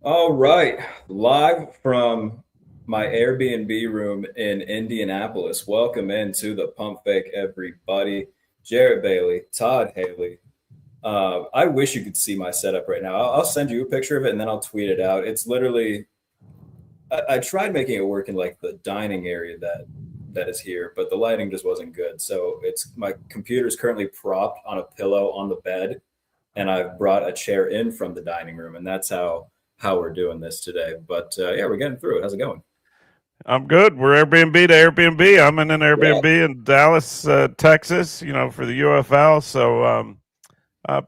All right, live from my Airbnb room in Indianapolis. Welcome into the Pump Fake, everybody. Jarrett Bailey, Todd Haley. I wish you could see my setup right now. I'll send you a picture of it and then I'll tweet it out. It's literally, I tried making it work in like the dining area that is here, but the lighting just wasn't good. So it's my computer's currently propped on a pillow on the bed, and I've brought a chair in from the dining room, and that's how we're doing this today. But yeah, we're getting through it. How's it going? I'm good. We're Airbnb to Airbnb. I'm in an Yeah, Airbnb in Dallas, Texas, for the UFL. So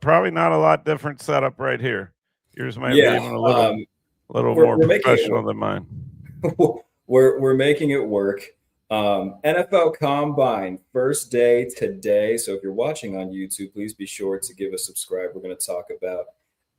probably not a lot different setup right here. Yours might be yeah. even a little We're more we're making it professional work. than mine. We're making it work. NFL Combine first day today. So if you're watching on YouTube, please be sure to give a subscribe. We're going to talk about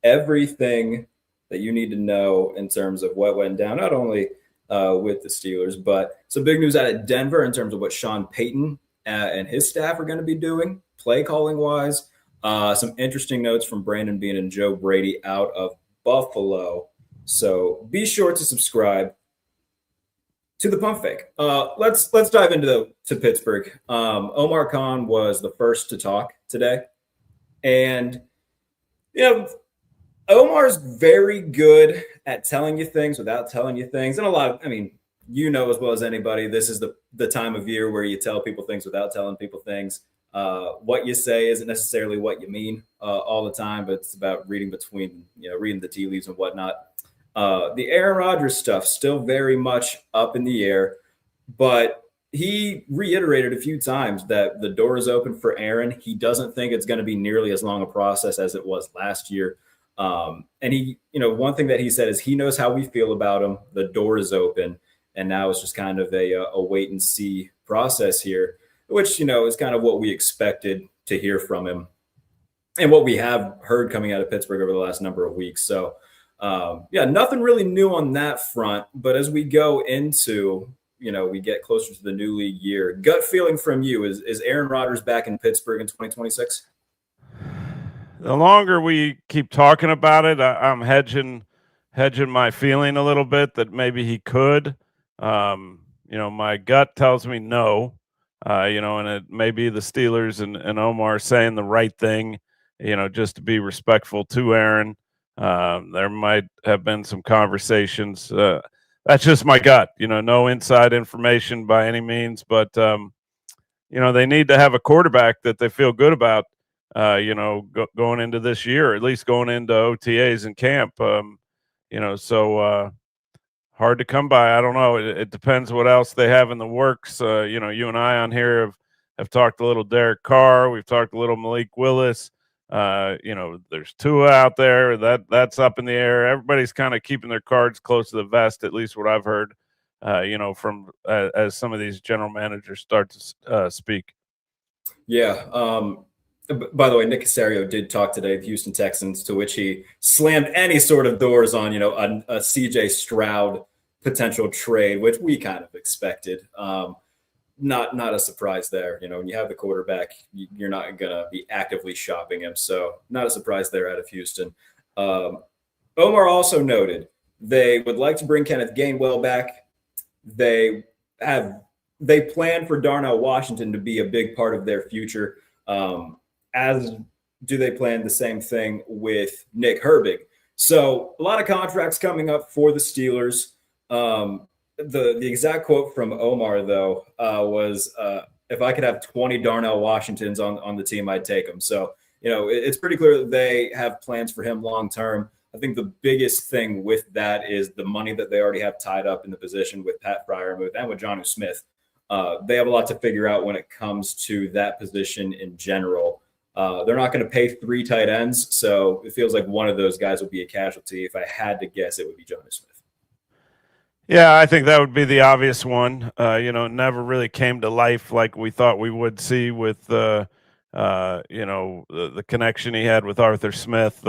everything that you need to know in terms of what went down, not only with the Steelers, but some big news out of Denver in terms of what Sean Payton and his staff are going to be doing, play calling wise. Some interesting notes from Brandon Bean and Joe Brady out of Buffalo. So be sure to subscribe to the pump fake. Let's dive into to Pittsburgh. Omar Khan was the first to talk today, and you know Omar's very good at telling you things without telling you things, and a lot of as well as anybody, this is the time of year where you tell people things without telling people things. What you say isn't necessarily what you mean all the time, but it's about reading between, reading the tea leaves and whatnot. The Aaron Rodgers stuff still very much up in the air, but he reiterated a few times that the door is open for Aaron. He doesn't think it's going to be nearly as long a process as it was last year. And one thing that he said is he knows how we feel about him. The door is open, and now it's just kind of a wait and see process here, which is kind of what we expected to hear from him and what we have heard coming out of Pittsburgh over the last number of weeks. So, yeah, nothing really new on that front. But as we go into, we get closer to the new league year, gut feeling from you is Aaron Rodgers back in Pittsburgh in 2026? The longer we keep talking about it, I'm hedging my feeling a little bit that maybe he could. My gut tells me no. And it may be the Steelers and Omar saying the right thing, just to be respectful to Aaron. There might have been some conversations. That's just my gut, no inside information by any means, but they need to have a quarterback that they feel good about, going into this year, or at least going into OTAs and camp. So hard to come by. I don't know. It depends what else they have in the works. You and I on here have talked a little Derek Carr. We've talked a little Malik Willis. There's Tua out there that's up in the air. Everybody's kind of keeping their cards close to the vest, at least what I've heard. From as some of these general managers start to speak. Yeah. By the way, Nick Casario did talk today, the Houston Texans, to which he slammed any sort of doors on, a CJ Stroud potential trade, which we kind of expected. Not a surprise there. When you have the quarterback, you're not gonna be actively shopping him, so not a surprise there out of Houston. Um, Omar also noted they would like to bring Kenneth Gainwell back. They have they plan for Darnell Washington to be a big part of their future. As do they plan the same thing with Nick Herbig? So a lot of contracts coming up for the Steelers. The exact quote from Omar though was, "If I could have 20 Darnell Washingtons on the team, I'd take them." So it's pretty clear that they have plans for him long term. I think the biggest thing with that is the money that they already have tied up in the position with Pat Fryermuth and with Jonnu Smith. They have a lot to figure out when it comes to that position in general. They're not going to pay three tight ends, so it feels like one of those guys will be a casualty. If I had to guess, it would be Jonnu Smith. Yeah, I think that would be the obvious one. Never really came to life like we thought we would see with, the connection he had with Arthur Smith.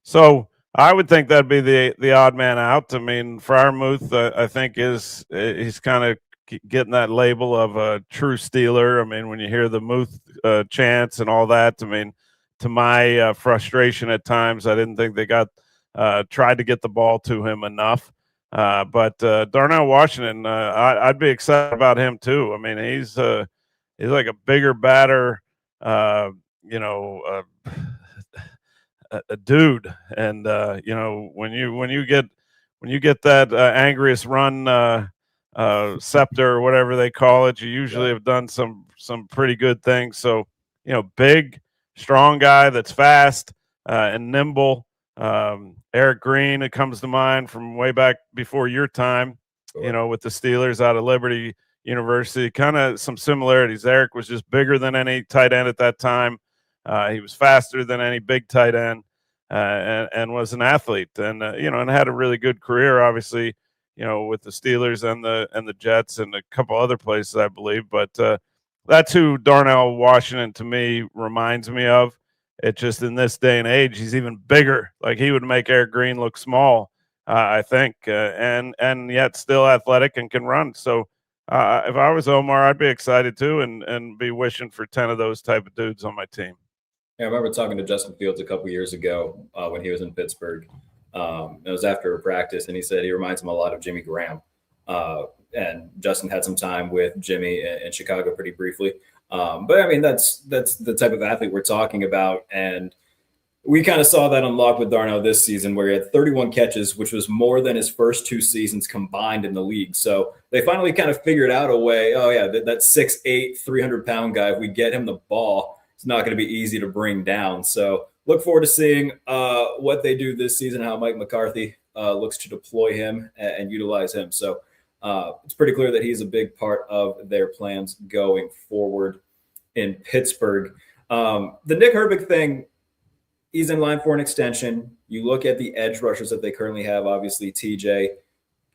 So I would think that'd be the odd man out. I mean, Fryermuth, I think he's kind of getting that label of a true Steeler. I mean, when you hear the Muth chants and all that, I mean, to my frustration at times, I didn't think they got tried to get the ball to him enough. But Darnell Washington, I'd be excited about him too. I mean, he's like a bigger batter, you know, a dude, and when you get that angriest run scepter or whatever they call it, you usually have done some pretty good things. So big, strong guy that's fast and nimble. Eric Green, it comes to mind from way back before your time, with the Steelers out of Liberty University. Kind of some similarities. Eric was just bigger than any tight end at that time. He was faster than any big tight end, and was an athlete, and and had a really good career, obviously, with the Steelers and the Jets and a couple other places, I believe. But that's who Darnell Washington to me reminds me of. It just in this day and age, he's even bigger. Like he would make Eric Green look small, I think, and yet still athletic and can run. So if I was Omar, I'd be excited too, and be wishing for 10 of those type of dudes on my team. Yeah, I remember talking to Justin Fields a couple years ago when he was in Pittsburgh. It was after a practice, and he said he reminds him a lot of Jimmy Graham. And Justin had some time with Jimmy in Chicago pretty briefly. But I mean, that's the type of athlete we're talking about. And we kind of saw that unlock with Darnell this season, where he had 31 catches, which was more than his first 2 seasons combined in the league. So they finally kind of figured out a way. Oh yeah, that 6'8", 300-pound guy, if we get him the ball, it's not going to be easy to bring down. So look forward to seeing what they do this season, how Mike McCarthy looks to deploy him and utilize him. So it's pretty clear that he's a big part of their plans going forward in Pittsburgh. The Nick Herbig thing, he's in line for an extension. You look at the edge rushers that they currently have. Obviously, TJ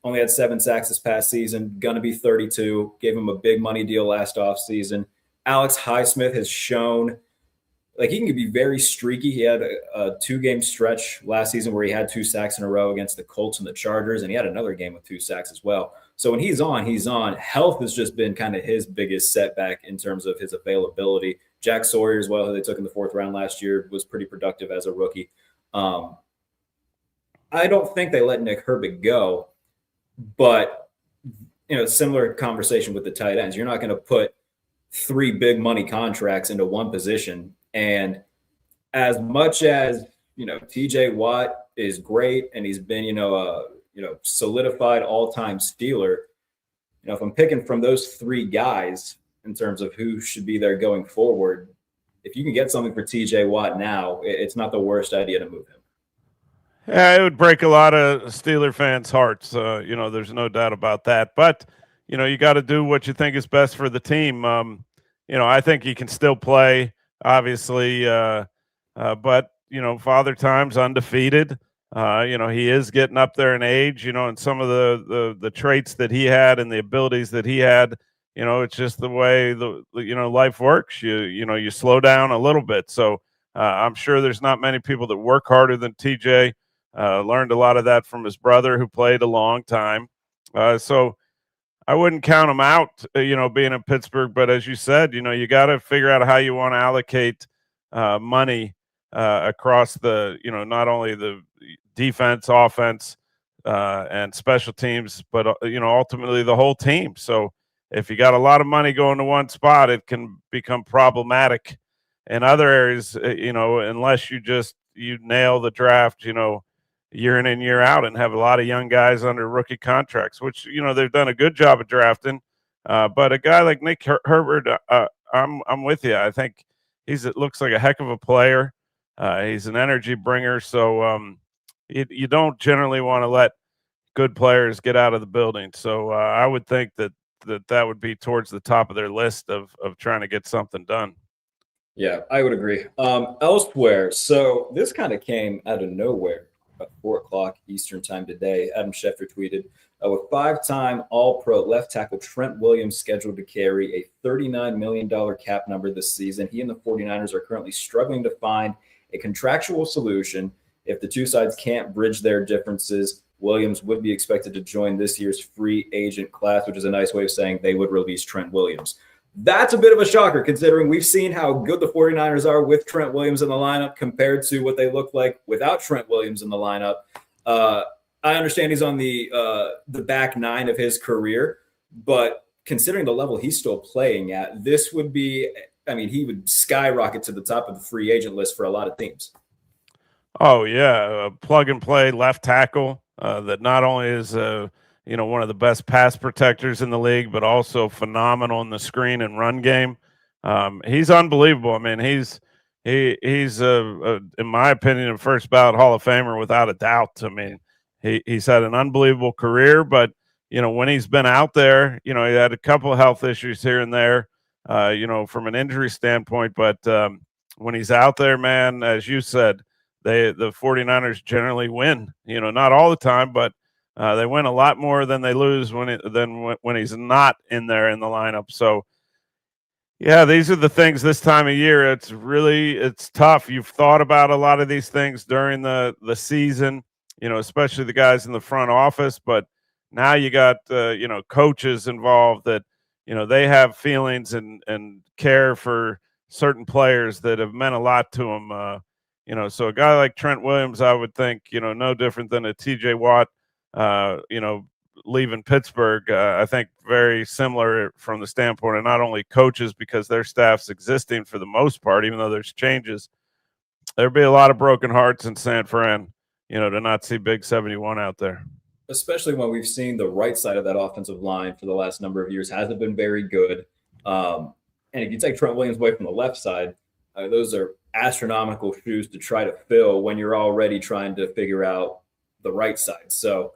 only had 7 sacks this past season, going to be 32. Gave him a big money deal last offseason. Alex Highsmith has shown like he can be very streaky. He had a 2-game stretch last season where he had 2 sacks in a row against the Colts and the Chargers, and he had another game with 2 sacks as well. So when he's on, he's on. Health has just been kind of his biggest setback in terms of his availability. Jack Sawyer as well, who they took in the 4th round last year, was pretty productive as a rookie. I don't think they let Nick Herbig go, but similar conversation with the tight ends. You're not going to put 3 big money contracts into one position. And as much as, TJ Watt is great and he's been, solidified all-time Steeler, if I'm picking from those 3 guys in terms of who should be there going forward, if you can get something for TJ Watt now, it's not the worst idea to move him. Yeah, it would break a lot of Steeler fans' hearts. There's no doubt about that. But, you got to do what you think is best for the team. I think he can still play, obviously. But, Father Time's undefeated. He is getting up there in age, and some of the traits that he had and the abilities that he had, it's just the way life works. You slow down a little bit. So I'm sure there's not many people that work harder than TJ. Learned a lot of that from his brother, who played a long time. So I wouldn't count him out, being in Pittsburgh. But as you said, you got to figure out how you want to allocate money across the, not only the defense, offense, and special teams, but, ultimately the whole team. So if you got a lot of money going to one spot, it can become problematic in other areas, unless you nail the draft, year in and year out, and have a lot of young guys under rookie contracts, which, they've done a good job of drafting. But a guy like Nick Herbert, I'm with you. I think it looks like a heck of a player. He's an energy bringer. So you don't generally want to let good players get out of the building. So I would think that would be towards the top of their list of trying to get something done. Yeah, I would agree. Elsewhere, so this kind of came out of nowhere. About 4:00 Eastern time today, Adam Schefter tweeted, with 5-time All-Pro left tackle Trent Williams scheduled to carry a $39 million cap number this season. He and the 49ers are currently struggling to find a contractual solution. If the two sides can't bridge their differences, Williams would be expected to join this year's free agent class, which is a nice way of saying they would release Trent Williams. That's a bit of a shocker considering we've seen how good the 49ers are with Trent Williams in the lineup compared to what they look like without Trent Williams in the lineup. I understand he's on the back nine of his career, but considering the level he's still playing at, this would be, I mean, he would skyrocket to the top of the free agent list for a lot of teams. Oh yeah, a plug and play left tackle that not only is one of the best pass protectors in the league, but also phenomenal in the screen and run game. He's unbelievable. I mean, he's in my opinion, a first ballot Hall of Famer without a doubt. I mean, he's had an unbelievable career, but when he's been out there, he had a couple of health issues here and there, from an injury standpoint. But when he's out there, man, as you said, the 49ers generally win. Not all the time, but they win a lot more than they lose when he's not in there in the lineup. So, yeah, these are the things this time of year. It's tough. You've thought about a lot of these things during the season, especially the guys in the front office. But now you got coaches involved that they have feelings and care for certain players that have meant a lot to them. So a guy like Trent Williams, I would think, no different than a TJ Watt. Leaving Pittsburgh, I think very similar from the standpoint of not only coaches because their staff's existing for the most part, even though there's changes. There'd be a lot of broken hearts in San Fran, to not see Big 71 out there. Especially when we've seen the right side of that offensive line for the last number of years hasn't been very good. And if you take Trent Williams away from the left side, those are astronomical shoes to try to fill when you're already trying to figure out the right side. So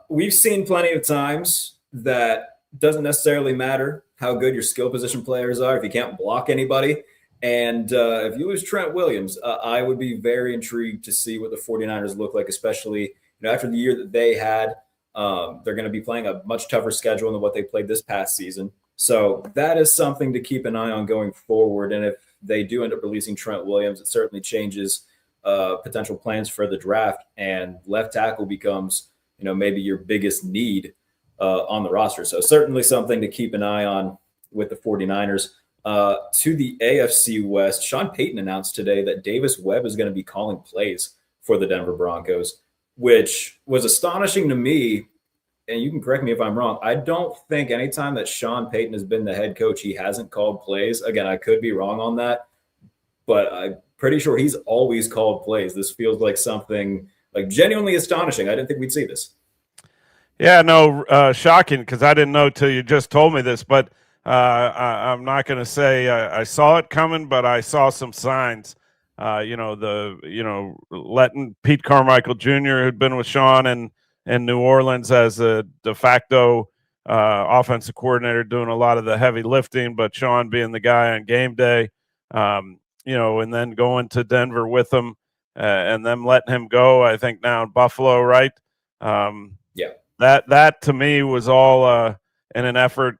we've seen plenty of times that doesn't necessarily matter how good your skill position players are if you can't block anybody. And if you lose Trent Williams, I would be very intrigued to see what the 49ers look like, especially after the year that they had. They're going to be playing a much tougher schedule than what they played this past season. So that is something to keep an eye on going forward. And if they do end up releasing Trent Williams, it certainly changes potential plans for the draft, and left tackle becomes maybe your biggest need on the roster. So certainly something to keep an eye on with the 49ers. To the AFC West, Sean Payton announced today that Davis Webb is going to be calling plays for the Denver Broncos, which was astonishing to me. And you can correct me if I'm wrong. I don't think anytime that Sean Payton has been the head coach, he hasn't called plays. Again, I could be wrong on that, but I'm pretty sure he's always called plays. This feels like something like genuinely astonishing. I didn't think we'd see this. Yeah, no, shocking because I didn't know till you just told me this. But I'm not going to say I saw it coming, but I saw some signs. Letting Pete Carmichael Jr., who'd been with Sean in New Orleans as a de facto offensive coordinator, doing a lot of the heavy lifting, but Sean being the guy on game day, and then going to Denver with him and them letting him go, I think now in Buffalo, right? Yeah. That to me was all in an effort.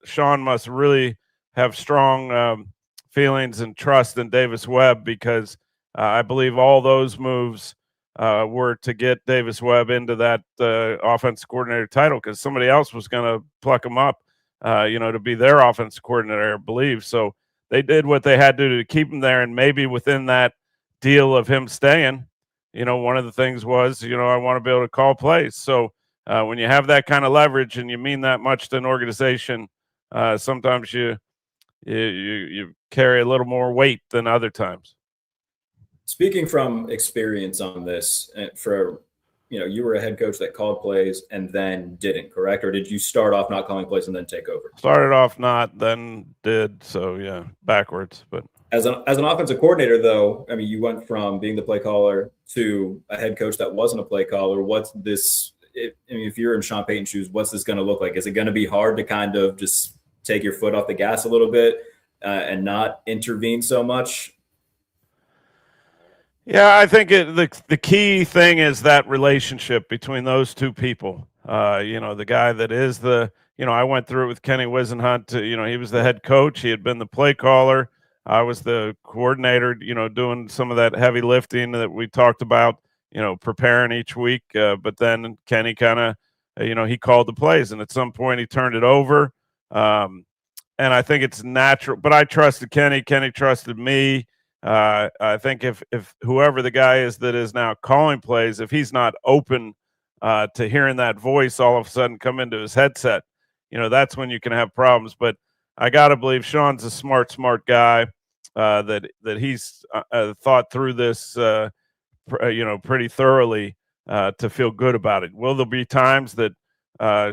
Sean must really have strong feelings and trust in Davis Webb because I believe all those moves were to get Davis Webb into that offensive coordinator title because somebody else was going to pluck him up, to be their offensive coordinator, I believe. So they did what they had to do to keep him there, and maybe within that deal of him staying, one of the things was, I want to be able to call plays. So when you have that kind of leverage and you mean that much to an organization, sometimes you carry a little more weight than other times. Speaking from experience on this, you were a head coach that called plays and then didn't, correct? Or did you start off not calling plays and then take over? Started off not, then did. So yeah, backwards. But as an offensive coordinator, though, I mean, you went from being the play caller to a head coach that wasn't a play caller. What's this? If you're in Sean Payton's shoes, what's this going to look like? Is it going to be hard to kind of just take your foot off the gas a little bit and not intervene so much? Yeah, I think the key thing is that relationship between those two people. The guy that is I went through it with Kenny Wisenhunt. He was the head coach. He had been the play caller. I was the coordinator, doing some of that heavy lifting that we talked about, preparing each week. But then Kenny kind of, he called the plays. And at some point he turned it over. And I think it's natural. But I trusted Kenny. Kenny trusted me. I think if whoever the guy is that is now calling plays, if he's not open to hearing that voice all of a sudden come into his headset, that's when you can have problems. But I got to believe Sean's a smart guy, that he's thought through this, pretty thoroughly to feel good about it. Will there be times that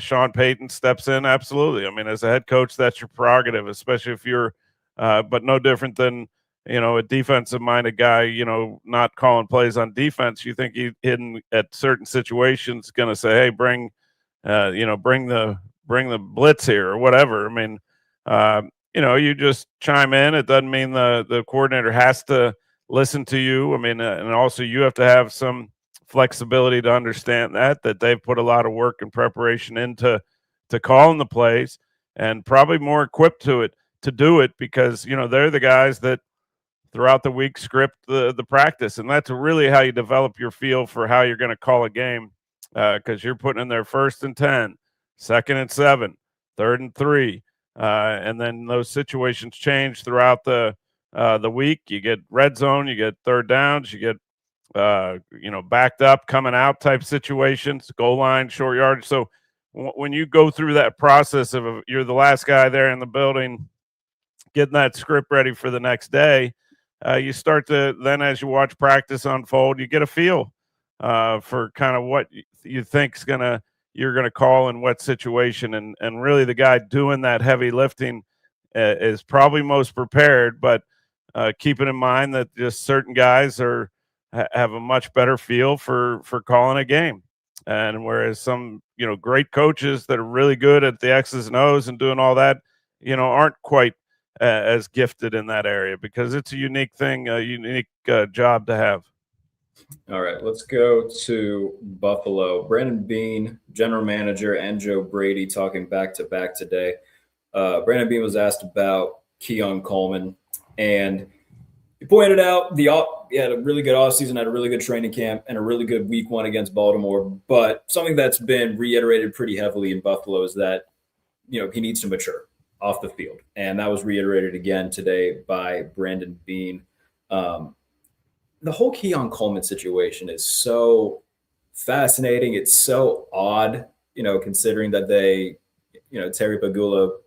Sean Payton steps in? Absolutely. I mean, as a head coach, that's your prerogative, especially if you're, but no different than, a defensive-minded guy, not calling plays on defense. You think he, in at certain situations, going to say, "Hey, bring the blitz here," or whatever. I mean, you just chime in. It doesn't mean the coordinator has to listen to you. I mean, and also you have to have some flexibility to understand that they've put a lot of work and preparation into calling the plays, and probably more equipped to do it because they're the guys that throughout the week script the practice, and that's really how you develop your feel for how you're going to call a game, because you're putting in there 1st and 10, 2nd and 7, 3rd and 3, and then those situations change throughout the week. You get red zone, you get 3rd downs, you get backed up, coming out type situations, goal line, short yardage. So when you go through that process of you're the last guy there in the building, getting that script ready for the next day, you start to then, as you watch practice unfold, you get a feel for kind of what you think's you're gonna call in what situation, and really the guy doing that heavy lifting is probably most prepared. But keeping in mind that just certain guys have a much better feel for calling a game, and whereas some great coaches that are really good at the X's and O's and doing all that aren't quite as gifted in that area, because it's a unique thing, a unique job to have. All right, let's go to Buffalo. Brandon Beane, general manager, and Joe Brady talking back to back today. Brandon Beane was asked about Keon Coleman, and he pointed out he had a really good offseason, had a really good training camp, and a really good week 1 against Baltimore. But something that's been reiterated pretty heavily in Buffalo is that he needs to mature off the field, and that was reiterated again today by Brandon Beane. The whole Keon Coleman situation is so fascinating. It's so odd, considering that they, Terry Pagula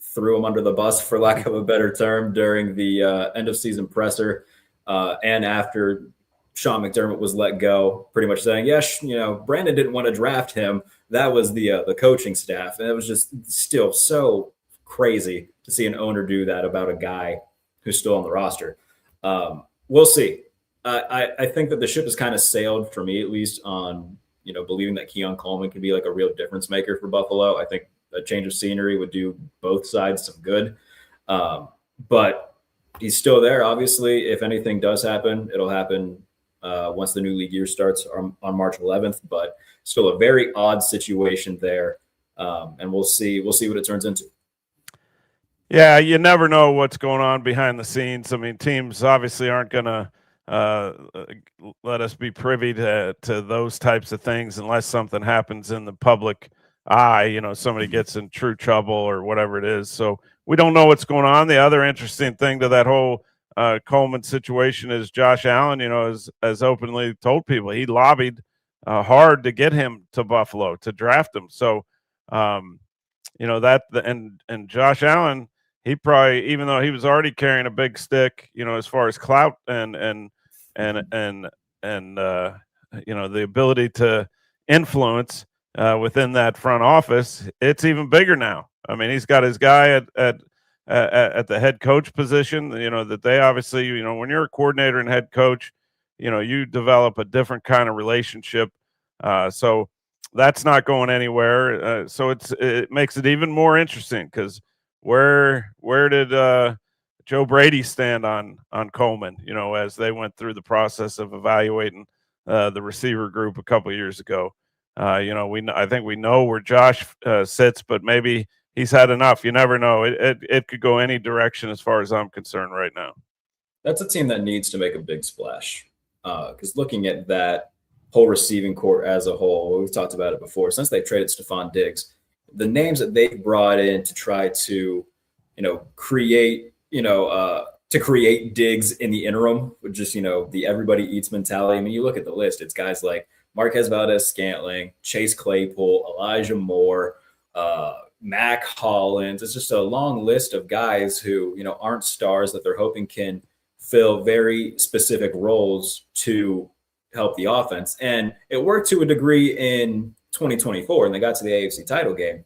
threw him under the bus, for lack of a better term, during the end of season presser, and after Sean McDermott was let go, pretty much saying, yes, Brandon didn't want to draft him. That was the coaching staff, and it was just still so crazy to see an owner do that about a guy who's still on the roster. We'll see. I think that the ship has kind of sailed, for me at least, on believing that Keon Coleman could be like a real difference maker for Buffalo. I think a change of scenery would do both sides some good. But he's still there. Obviously, if anything does happen, it'll happen once the new league year starts on March 11th. But still a very odd situation there, and we'll see what it turns into. Yeah, you never know what's going on behind the scenes. I mean, teams obviously aren't going to let us be privy to those types of things unless something happens in the public eye, somebody gets in true trouble or whatever it is. So we don't know what's going on. The other interesting thing to that whole Coleman situation is Josh Allen, has openly told people he lobbied hard to get him to Buffalo, to draft him. So, and Josh Allen, he probably, even though he was already carrying a big stick, as far as clout and the ability to influence within that front office, it's even bigger now. I mean, he's got his guy at the head coach position, that they obviously, when you're a coordinator and head coach, you develop a different kind of relationship. So that's not going anywhere. So it makes it even more interesting, because where did Joe Brady stand on Coleman, as they went through the process of evaluating the receiver group a couple of years ago. I think we know where Josh sits, but maybe he's had enough. You never know. It could go any direction as far as I'm concerned right now. That's a team that needs to make a big splash, because looking at that whole receiving corps as a whole, we've talked about it before, since they traded Stephon Diggs, the names that they've brought in to try to, create, to create digs in the interim with just, the everybody eats mentality. I mean, you look at the list, it's guys like Marquez Valdez-Scantling, Chase Claypool, Elijah Moore, Mac Hollins. It's just a long list of guys who, aren't stars that they're hoping can fill very specific roles to help the offense. And it worked to a degree in 2024, and they got to the AFC title game.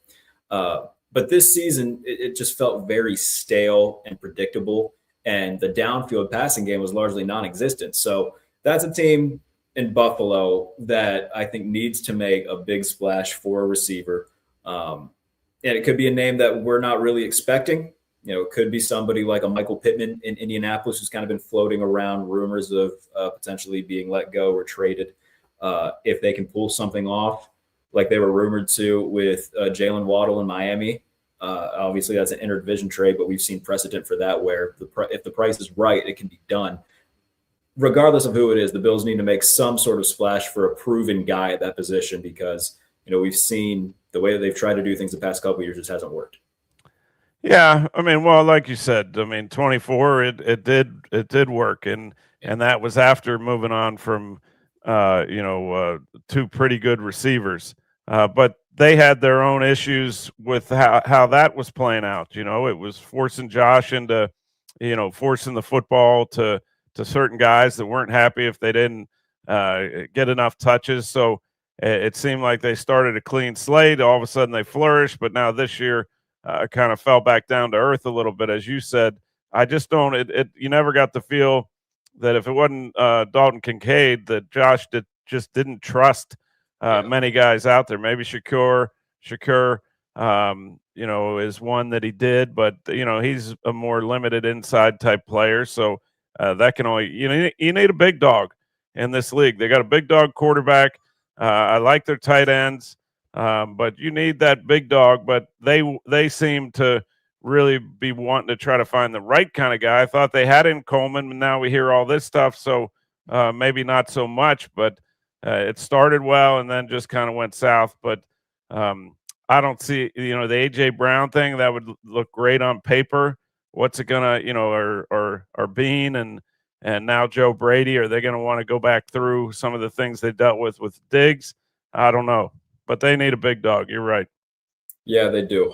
But this season, it just felt very stale and predictable, and the downfield passing game was largely non-existent. So that's a team in Buffalo that I think needs to make a big splash for a receiver. And it could be a name that we're not really expecting. It could be somebody like a Michael Pittman in Indianapolis, who's kind of been floating around rumors of potentially being let go or traded. If they can pull something off, like they were rumored to with Jalen Waddle in Miami. Obviously, that's an interdivision trade, but we've seen precedent for that where if the price is right, it can be done. Regardless of who it is, the Bills need to make some sort of splash for a proven guy at that position because, we've seen the way that they've tried to do things the past couple of years just hasn't worked. Yeah, I mean, well, like you said, 24, it did work, and that was after moving on from two pretty good receivers. But they had their own issues with how that was playing out. It was forcing Josh into, forcing the football to certain guys that weren't happy if they didn't get enough touches. So it seemed like they started a clean slate. All of a sudden they flourished, but now this year kind of fell back down to earth a little bit. As you said, I just don't, you never got the feel that if it wasn't Dalton Kincaid, that Josh just didn't trust many guys out there. Maybe Shakur, is one that he did, but he's a more limited inside type player. So that can only, you need a big dog in this league. They got a big dog quarterback. I like their tight ends, but you need that big dog. But they seem to really be wanting to try to find the right kind of guy. I thought they had in Coleman, and now we hear all this stuff. So maybe not so much, but it started well and then just kind of went south. But I don't see, the AJ Brown thing that would look great on paper. What's it gonna, or Bean and now Joe Brady, are they going to want to go back through some of the things they dealt with Diggs? I don't know, but they need a big dog. You're right. Yeah, they do.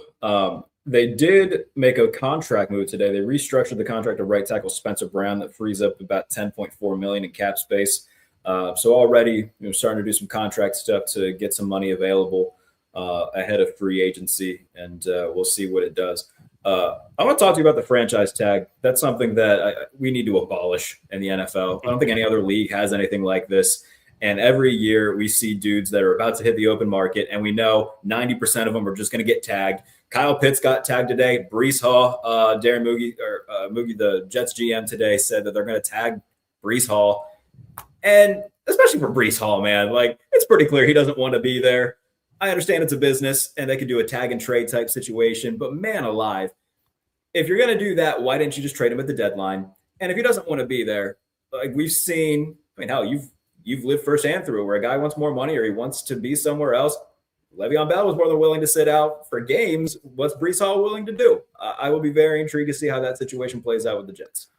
They did make a contract move today. They restructured the contract of right tackle Spencer Brown that frees up about $10.4 million in cap space. So already, starting to do some contract stuff to get some money available ahead of free agency, and we'll see what it does. I want to talk to you about the franchise tag. That's something that we need to abolish in the NFL. I don't think any other league has anything like this. And every year we see dudes that are about to hit the open market, and we know 90% of them are just going to get tagged. Kyle Pitts got tagged today. Breece Hall, Darren Moogie, the Jets GM today, said that they're going to tag Breece Hall. And especially for Breece Hall, man, it's pretty clear he doesn't want to be there. I understand it's a business and they could do a tag and trade type situation, but man alive, if you're going to do that, why didn't you just trade him at the deadline? And if he doesn't want to be there, we've seen, hell, you've lived firsthand through it where a guy wants more money or he wants to be somewhere else. Le'Veon Bell was more than willing to sit out for games. What's Breece Hall willing to do? I will be very intrigued to see how that situation plays out with the Jets.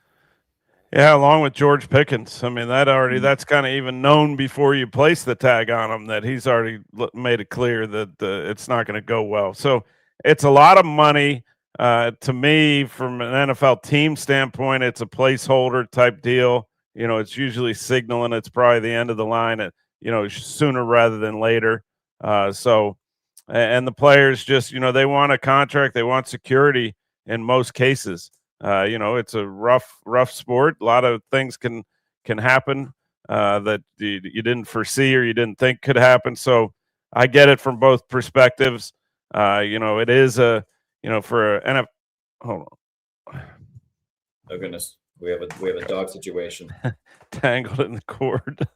Yeah, along with George Pickens. That's kind of even known before you place the tag on him that he's already made it clear that it's not going to go well. So it's a lot of money. To me, from an NFL team standpoint, it's a placeholder type deal. It's usually signaling it's probably the end of the line sooner rather than later. And the players just, they want a contract. They want security in most cases. It's a rough sport. A lot of things can happen that you didn't foresee or you didn't think could happen. So I get it from both perspectives. It is for an NFL. Hold on. Oh goodness, we have a dog situation. Tangled in the cord.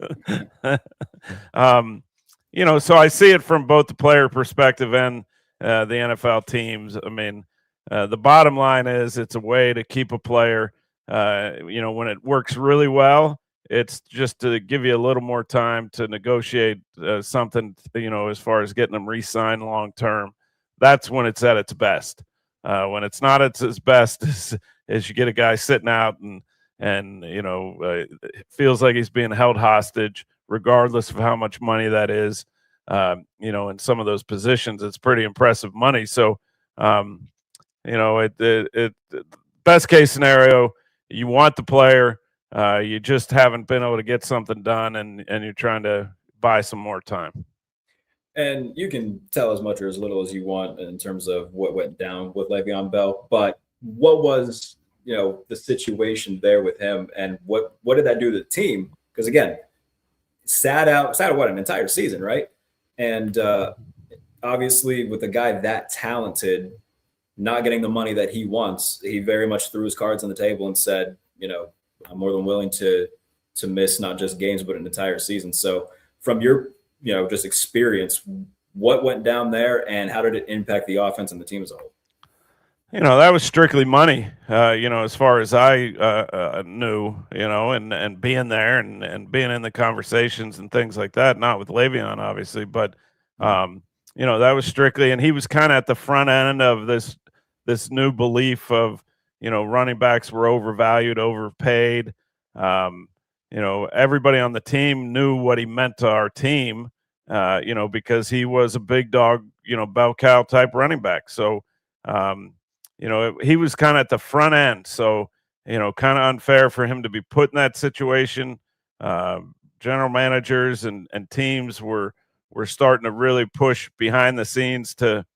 So I see it from both the player perspective and the NFL teams. The bottom line is it's a way to keep a player, when it works really well, it's just to give you a little more time to negotiate something, as far as getting them re-signed long-term. That's when it's at its best. when it's not at its best is you get a guy sitting out and it feels like he's being held hostage, regardless of how much money that is. In some of those positions, it's pretty impressive money. So, it best case scenario, you want the player, you just haven't been able to get something done, and you're trying to buy some more time. And you can tell as much or as little as you want in terms of what went down with Le'Veon Bell, but what was the situation there with him, and what did that do to the team? Because again, sat out what, an entire season, right? And obviously, with a guy that talented, not getting the money that he wants, he very much threw his cards on the table and said, I'm more than willing to miss not just games but an entire season. So from your just experience, what went down there and how did it impact the offense and the team as a whole? That was strictly money, as far as I knew, and being there and being in the conversations and things like that, not with Le'Veon, obviously, but, that was strictly, and he was kind of at the front end of this new belief of, running backs were overvalued, overpaid. Everybody on the team knew what he meant to our team, because he was a big dog, bell cow type running back. So, he was kind of at the front end. So, kind of unfair for him to be put in that situation. General managers and teams were starting to really push behind the scenes to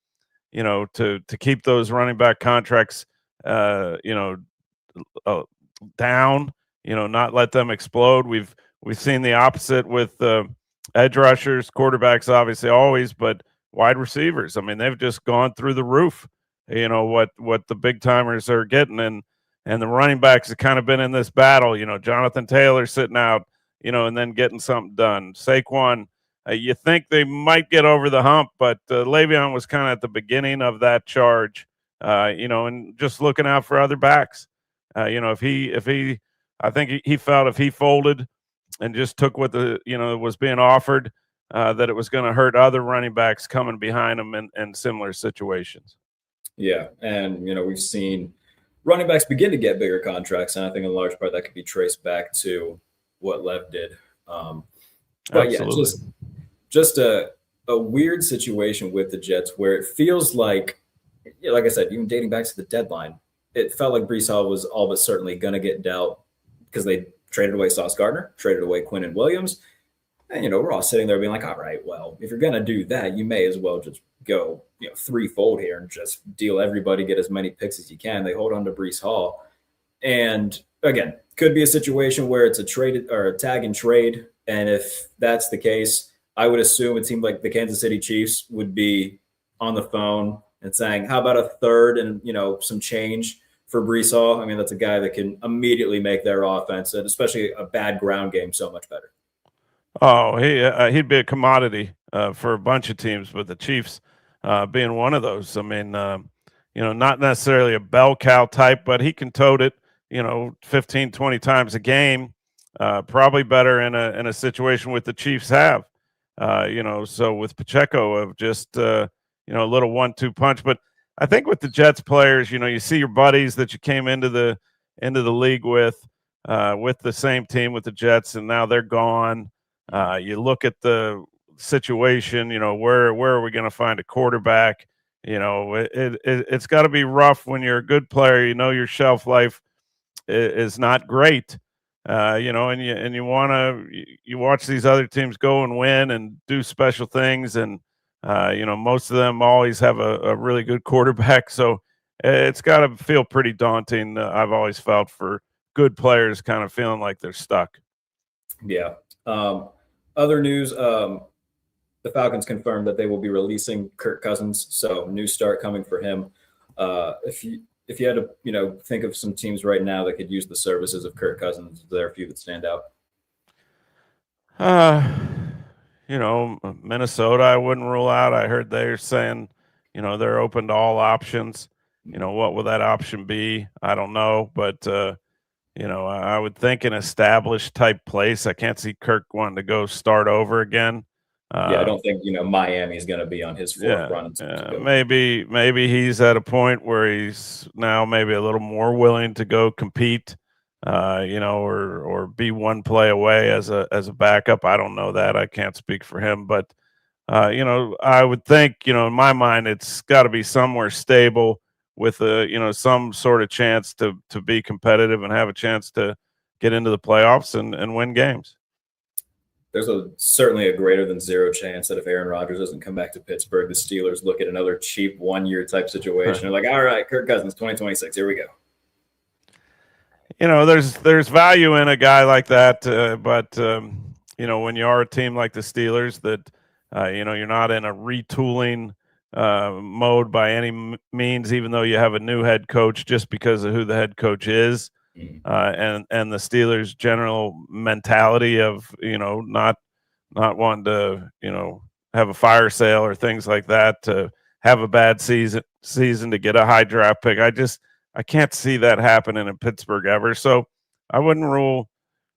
keep those running back contracts, down, not let them explode. We've seen the opposite with edge rushers, quarterbacks, obviously always, but wide receivers. I mean, they've just gone through the roof. What the big timers are getting, and the running backs have kind of been in this battle. Jonathan Taylor sitting out, and then getting something done. Saquon, you think they might get over the hump, but Le'Veon was kind of at the beginning of that charge, and just looking out for other backs. If he, I think he felt if he folded and just took what was being offered, that it was going to hurt other running backs coming behind him in similar situations. Yeah, and we've seen running backs begin to get bigger contracts, and I think in large part that could be traced back to what Lev did. But Absolutely. Yeah, just a weird situation with the Jets where it feels like I said, even dating back to the deadline, it felt like Breece Hall was all but certainly going to get dealt because they traded away Sauce Gardner, traded away Quinnen Williams. And, we're all sitting there being like, all right, well, if you're going to do that, you may as well just go, threefold here and just deal everybody, get as many picks as you can. They hold on to Breece Hall. And again, could be a situation where it's a trade or a tag and trade. And if that's the case, I would assume it seemed like the Kansas City Chiefs would be on the phone and saying, how about a third and, some change for Breece Hall? I mean, that's a guy that can immediately make their offense, and especially a bad ground game, so much better. Oh, he'd be a commodity for a bunch of teams, but the Chiefs being one of those. I mean, not necessarily a bell cow type, but he can tote it, 15, 20 times a game. Probably better in a situation with the Chiefs have, so with Pacheco of just, a little 1-2 punch. But I think with the Jets players, you see your buddies that you came into the league with the same team with the Jets, and now they're gone. You look at the situation, where are we going to find a quarterback? It's got to be rough when you're a good player. Your shelf life is not great, and you want to you watch these other teams go and win and do special things, and most of them always have a really good quarterback. So it's got to feel pretty daunting. I've always felt for good players kind of feeling like they're stuck. Yeah. Other news, the Falcons confirmed that they will be releasing Kirk Cousins, so new start coming for him. If you had to, think of some teams right now that could use the services of Kirk Cousins, there are a few that stand out. Minnesota, I wouldn't rule out. I heard they're saying, they're open to all options. What will that option be? I don't know, but I would think an established type place. I can't see Kirk wanting to go start over again. Yeah, I don't think Miami is going to be on his forefront. Maybe he's at a point where he's now maybe a little more willing to go compete, or be one play away as a backup. I don't know that. I can't speak for him, but I would think, in my mind, it's got to be somewhere stable with some sort of chance to be competitive and have a chance to get into the playoffs and win games. There's certainly a greater than zero chance that if Aaron Rodgers doesn't come back to Pittsburgh, the Steelers look at another cheap 1-year type situation. They're like, all right, Kirk Cousins, 2026, here we go. There's value in a guy like that, but when you are a team like the Steelers, that you're not in a retooling mode by any means, even though you have a new head coach, just because of who the head coach is. And the Steelers' general mentality of not wanting to have a fire sale or things like that, to have a bad season to get a high draft pick. I can't see that happening in Pittsburgh ever. So I wouldn't rule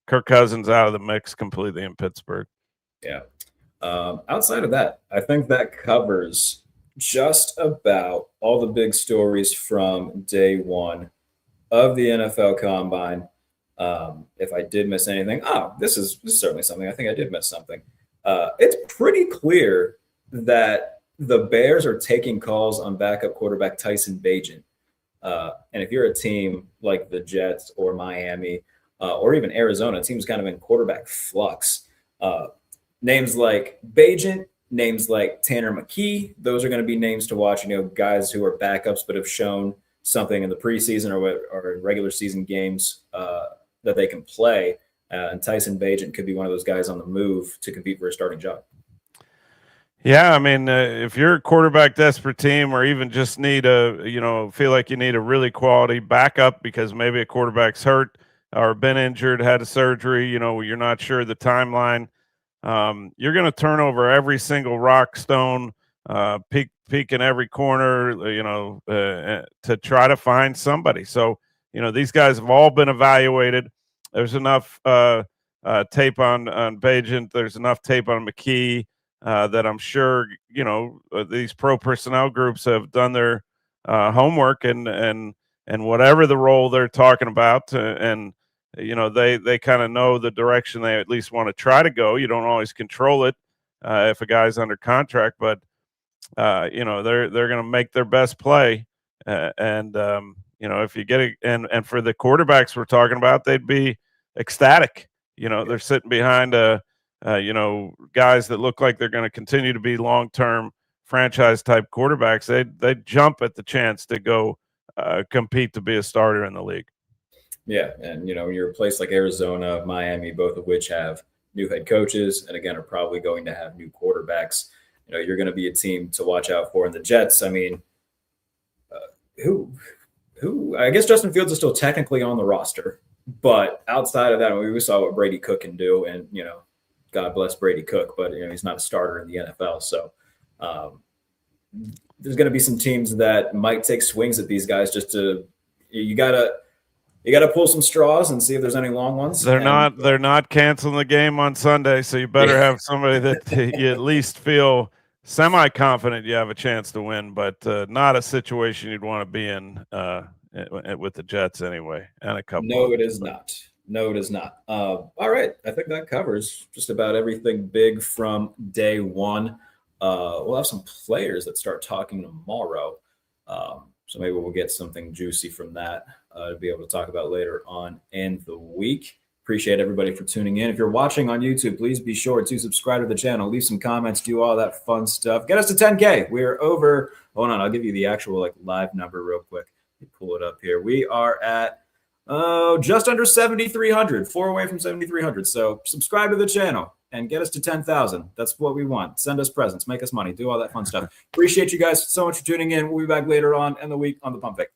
Kirk Cousins out of the mix completely in Pittsburgh. Yeah. Outside of that, I think that covers just about all the big stories from day one of the NFL Combine. If I did miss anything, this is certainly something. I think I did miss something. It's pretty clear that the Bears are taking calls on backup quarterback Tyson Bagent. And if you're a team like the Jets or Miami or even Arizona, teams kind of in quarterback flux, names like Bagent, names like Tanner McKee, those are going to be names to watch. Guys who are backups but have shown something in the preseason or in regular season games that they can play. And Tyson Bagent could be one of those guys on the move to compete for a starting job. Yeah, I mean, if you're a quarterback desperate team, or even just need feel like you need a really quality backup because maybe a quarterback's hurt or been injured, had a surgery, you're not sure the timeline, you're going to turn over every single rock, stone, peek in every corner, to try to find somebody. So, these guys have all been evaluated. There's enough tape on Bagent. There's enough tape on McKee that I'm sure, these pro personnel groups have done their homework and whatever the role they're talking about, and they kind of know the direction they at least want to try to go. You don't always control it if a guy's under contract, but they're going to make their best play. If you get it, and for the quarterbacks we're talking about, they'd be ecstatic. They're sitting behind guys that look like they're going to continue to be long-term franchise type quarterbacks. They jump at the chance to go compete to be a starter in the league. Yeah, and you're a place like Arizona, Miami, both of which have new head coaches, and again are probably going to have new quarterbacks. You're going to be a team to watch out for. In the Jets, I mean, who? I guess Justin Fields is still technically on the roster, but outside of that, we saw what Brady Cook can do, and God bless Brady Cook, but he's not a starter in the NFL. So there's going to be some teams that might take swings at these guys. Just you gotta pull some straws and see if there's any long ones. They're not canceling the game on Sunday, so you better have somebody that you at least feel semi-confident you have a chance to win, but not a situation you'd want to be in with the Jets anyway. And a couple. No, it is not. No, it is not. All right. I think that covers just about everything big from day one. We'll have some players that start talking tomorrow. So maybe we'll get something juicy from that to be able to talk about later on in the week. Appreciate everybody for tuning in. If you're watching on YouTube, please be sure to subscribe to the channel, leave some comments, do all that fun stuff. Get us to 10K. We're over. Hold on. I'll give you the actual live number real quick. Let me pull it up here. We are at just under 7,300, 4 away from 7,300. So subscribe to the channel and get us to 10,000. That's what we want. Send us presents, make us money, do all that fun stuff. Appreciate you guys so much for tuning in. We'll be back later on in the week on the Pump Fake.